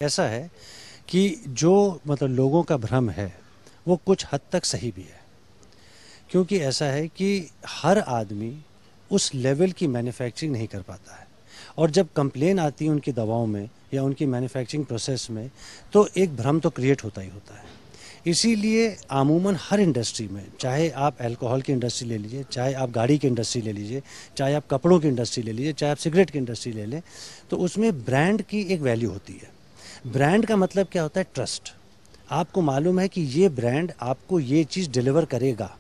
ऐसा है कि जो मतलब लोगों का भ्रम है वो कुछ हद तक सही भी है, क्योंकि ऐसा है कि हर आदमी उस लेवल की मैन्युफैक्चरिंग नहीं कर पाता है। और जब कंप्लेन आती है उनकी दवाओं में या उनकी मैन्युफैक्चरिंग प्रोसेस में, तो एक भ्रम तो क्रिएट होता ही होता है। इसीलिए आमूमन हर इंडस्ट्री में, चाहे आप अल्कोहल की इंडस्ट्री ले लीजिए, चाहे आप गाड़ी की इंडस्ट्री ले लीजिए, चाहे आप कपड़ों की इंडस्ट्री ले लीजिए, चाहे आप सिगरेट की इंडस्ट्री ले लें, तो उसमें ब्रांड की एक वैल्यू होती है। ब्रांड का मतलब क्या होता है? ट्रस्ट। आपको मालूम है कि ये ब्रांड आपको ये चीज़ डिलीवर करेगा।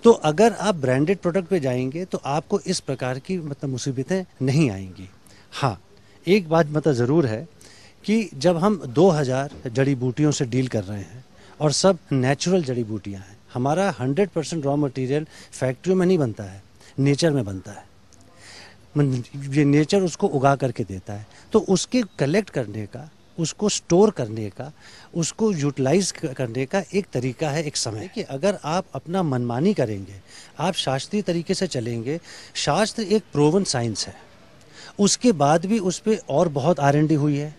तो अगर आप ब्रांडेड प्रोडक्ट पे जाएंगे तो आपको इस प्रकार की मतलब मुसीबतें नहीं आएंगी। हाँ, एक बात मतलब ज़रूर है कि जब हम 2000 जड़ी बूटियों से डील कर रहे हैं और सब नेचुरल जड़ी बूटियाँ हैं, हमारा 100% रॉ मटेरियल फैक्ट्रियों में नहीं बनता है, नेचर में बनता है। ये नेचर उसको उगा करके देता है, तो उसके कलेक्ट करने का, उसको स्टोर करने का, उसको यूटिलाइज करने का एक तरीका है, एक समय। कि अगर आप अपना मनमानी करेंगे, आप शास्त्रीय तरीके से चलेंगे, शास्त्र एक प्रूवन साइंस है, उसके बाद भी उस पर और बहुत R&D हुई है।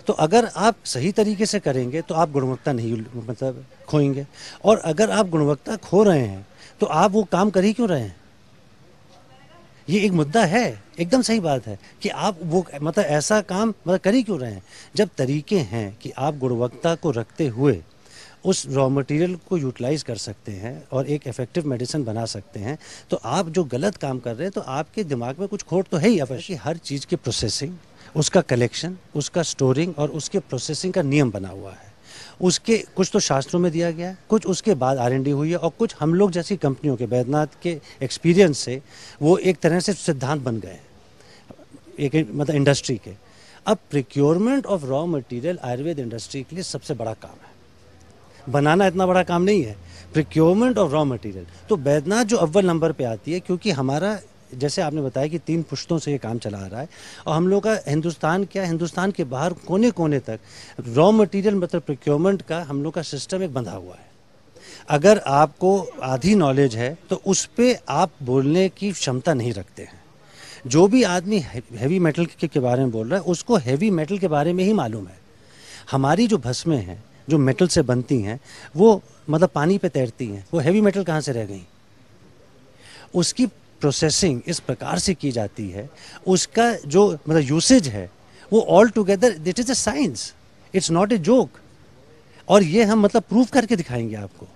तो अगर आप सही तरीके से करेंगे तो आप गुणवत्ता नहीं मतलब खोएंगे, और अगर आप गुणवत्ता खो रहे हैं तो आप वो काम कर ही क्यों रहे हैं? ये एक मुद्दा है, एकदम सही बात है कि आप वो मतलब ऐसा काम मतलब कर ही क्यों रहे हैं, जब तरीके हैं कि आप गुणवत्ता को रखते हुए उस रॉ मटेरियल को यूटिलाइज कर सकते हैं और एक इफेक्टिव मेडिसिन बना सकते हैं। तो आप जो गलत काम कर रहे हैं तो आपके दिमाग में कुछ खोट तो है ही अवश्य। हर चीज़ की प्रोसेसिंग, उसका कलेक्शन, उसका स्टोरिंग और उसके प्रोसेसिंग का नियम बना हुआ है। उसके कुछ तो शास्त्रों में दिया गया है, कुछ उसके बाद R&D हुई है, और कुछ हम लोग जैसी कंपनियों के, बैद्यनाथ के एक्सपीरियंस से वो एक तरह से सिद्धांत बन गए एक मतलब इंडस्ट्री के। अब procurement of raw material Ayurveda industry के लिए सबसे बड़ा काम है। बनाना इतना बड़ा काम नहीं है, प्रिक्योरमेंट ऑफ रॉ मटेरियल। तो बैद्यनाथ जो अव्वल नंबर पे आती है, क्योंकि हमारा जैसे आपने बताया कि 3 पुश्तों से ये काम चला आ रहा है, और हम लोग का हिंदुस्तान क्या, हिंदुस्तान के बाहर कोने कोने तक रॉ मटेरियल मतलब प्रिक्योरमेंट का हम लोग का सिस्टम एक बंधा हुआ है। अगर आपको आधी नॉलेज है तो उस पर आप बोलने की क्षमता नहीं रखते हैं। जो भी आदमी हैवी मेटल के बारे में बोल रहा है, उसको हैवी मेटल के बारे में ही मालूम है। हमारी जो भस्में हैं, जो मेटल से बनती हैं, वो मतलब पानी पे तैरती हैं, वो हैवी मेटल कहाँ से रह गई? उसकी प्रोसेसिंग इस प्रकार से की जाती है, उसका जो मतलब यूसेज है वो all together that is a science, it's not a joke. और ये हम मतलब प्रूव करके दिखाएंगे आपको।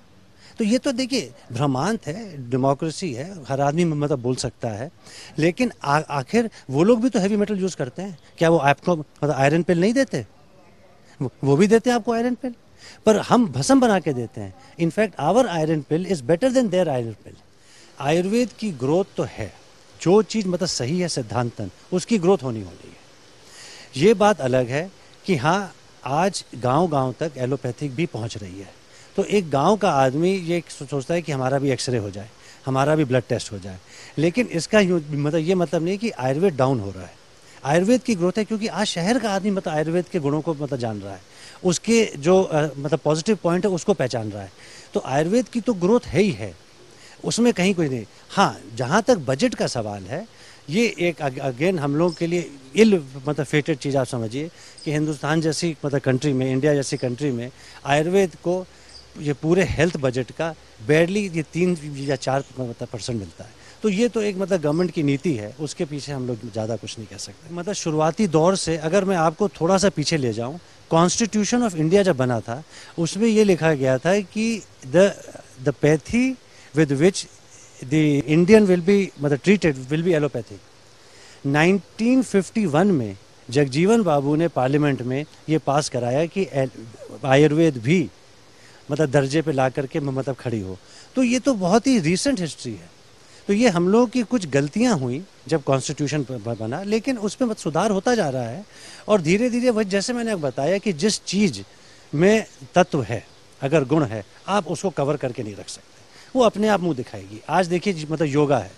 तो ये तो देखिए भ्रमांत है, डेमोक्रेसी है, हर आदमी मतलब बोल सकता है, लेकिन आखिर वो लोग भी तो हैवी मेटल यूज़ करते हैं। क्या वो आपको मतलब आयरन पिल नहीं देते? वो भी देते हैं आपको आयरन पिल, पर हम भस्म बना के देते हैं। In fact our iron pill is better than their iron pill. Ayurveda की ग्रोथ तो है, जो चीज़ मतलब सही है सिद्धांतन, उसकी ग्रोथ होनी है। ये बात अलग है कि हाँ, आज गांव-गांव तक एलोपैथिक भी पहुंच रही है। तो एक गांव का आदमी ये सोचता है कि हमारा भी एक्सरे हो जाए, हमारा भी ब्लड टेस्ट हो जाए, लेकिन इसका मतलब ये मतलब नहीं कि आयुर्वेद डाउन हो रहा है। आयुर्वेद की ग्रोथ है, क्योंकि आज शहर का आदमी मतलब आयुर्वेद के गुणों को मतलब जान रहा है, उसके जो मतलब पॉजिटिव पॉइंट है उसको पहचान रहा है। तो आयुर्वेद की तो ग्रोथ है ही है, उसमें कहीं कोई नहीं। हाँ, जहाँ तक बजट का सवाल है, ये एक अगेन हम लोग के लिए इल मतलब फेटेड चीज़ आप समझिए कि हिंदुस्तान जैसी मतलब कंट्री में, इंडिया जैसी कंट्री में आयुर्वेद को ये पूरे हेल्थ बजट का बैडली ये 3 या 4 मतलब % मिलता है। तो ये तो एक मतलब गवर्नमेंट की नीति है, उसके पीछे हम लोग ज़्यादा कुछ नहीं कह सकते। मतलब शुरुआती दौर से अगर मैं आपको थोड़ा सा पीछे ले जाऊँ, कॉन्स्टिट्यूशन ऑफ इंडिया जब बना था, उसमें ये लिखा गया था कि the pathy with which the Indian will be मतलब treated will be allopathic। 1951 में जगजीवन बाबू ने पार्लियामेंट में ये पास कराया कि आयुर्वेद भी मतलब दर्जे पे ला करके मतलब खड़ी हो। तो ये तो बहुत ही रीसेंट हिस्ट्री है। तो ये हम लोग की कुछ गलतियां हुई जब कॉन्स्टिट्यूशन बना, लेकिन उसमें मतलब सुधार होता जा रहा है। और धीरे धीरे वह जैसे मैंने बताया कि जिस चीज़ में तत्व है, अगर गुण है, आप उसको कवर करके नहीं रख सकते, वो अपने आप मुंह दिखाएगी। आज देखिए मतलब योगा है,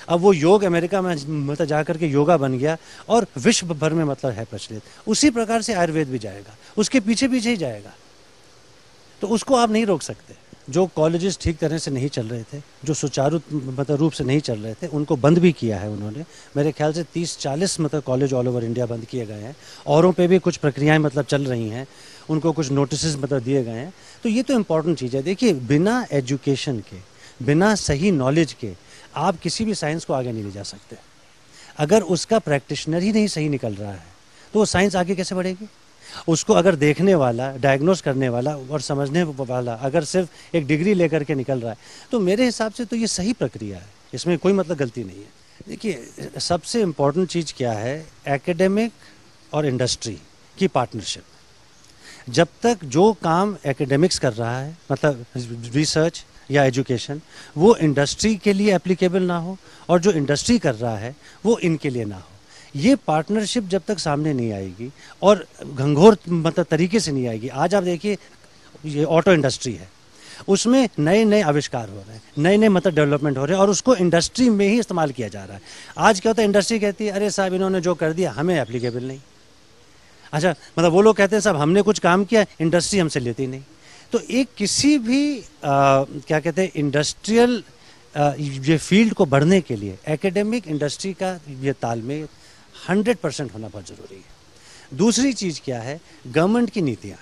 अब वो योग अमेरिका में मतलब जा करके योगा बन गया और विश्व भर में मतलब है प्रचलित। उसी प्रकार से आयुर्वेद भी जाएगा, उसके पीछे पीछे ही जाएगा, तो उसको आप नहीं रोक सकते। जो कॉलेजेस ठीक तरह से नहीं चल रहे थे, जो सुचारू मतलब रूप से नहीं चल रहे थे, उनको बंद भी किया है उन्होंने। मेरे ख्याल से 30-40 मतलब कॉलेज ऑल ओवर इंडिया बंद किए गए हैं। औरों पे भी कुछ प्रक्रियाएं मतलब चल रही हैं, उनको कुछ नोटिस मतलब दिए गए हैं। तो ये तो इम्पॉर्टेंट चीज़ है। देखिए, बिना एजुकेशन के, बिना सही नॉलेज के आप किसी भी साइंस को आगे नहीं ले जा सकते। अगर उसका प्रैक्टिशनर ही नहीं सही निकल रहा है तो वो साइंस आगे कैसे बढ़ेगी? उसको अगर देखने वाला, डायग्नोस करने वाला और समझने वाला अगर सिर्फ एक डिग्री लेकर के निकल रहा है, तो मेरे हिसाब से तो ये सही प्रक्रिया है, इसमें कोई मतलब गलती नहीं है। देखिए, सबसे इम्पोर्टेंट चीज़ क्या है, एकेडमिक और इंडस्ट्री की पार्टनरशिप। जब तक जो काम एकेडमिक्स कर रहा है, मतलब रिसर्च या एजुकेशन, वो इंडस्ट्री के लिए एप्लीकेबल ना हो, और जो इंडस्ट्री कर रहा है वो इनके लिए ना हो, ये पार्टनरशिप जब तक सामने नहीं आएगी और घंघोर मतलब तरीके से नहीं आएगी। आज आप देखिए, ये ऑटो इंडस्ट्री है, उसमें नए नए आविष्कार हो रहे हैं, नए नए मतलब डेवलपमेंट हो रहे हैं, और उसको इंडस्ट्री में ही इस्तेमाल किया जा रहा है। आज क्या होता है, इंडस्ट्री कहती है अरे साहब इन्होंने जो कर दिया हमें एप्लीकेबल नहीं। अच्छा, मतलब वो लोग कहते हैं साहब हमने कुछ काम किया, इंडस्ट्री हमसे लेती नहीं। तो एक किसी भी क्या कहते हैं, इंडस्ट्रियल ये फील्ड को बढ़ने के लिए एकेडमिक इंडस्ट्री का ये तालमेल 100% होना बहुत ज़रूरी है। दूसरी चीज़ क्या है, गवर्नमेंट की नीतियाँ।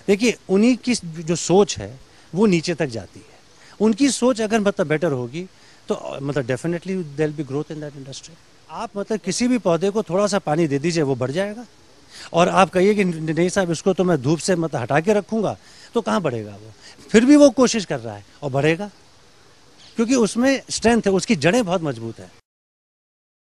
देखिए, उन्हीं की जो सोच है वो नीचे तक जाती है। उनकी सोच अगर मतलब बेटर होगी तो मतलब definitely there will be growth in that industry. आप मतलब किसी भी पौधे को थोड़ा सा पानी दे दीजिए, वो बढ़ जाएगा। और आप कहिए कि नहीं साहब इसको तो मैं धूप से मतलब हटा के रखूँगा, तो कहाँ बढ़ेगा वो? फिर भी वो कोशिश कर रहा है और बढ़ेगा, क्योंकि उसमें स्ट्रेंथ है, उसकी जड़ें बहुत मजबूत है।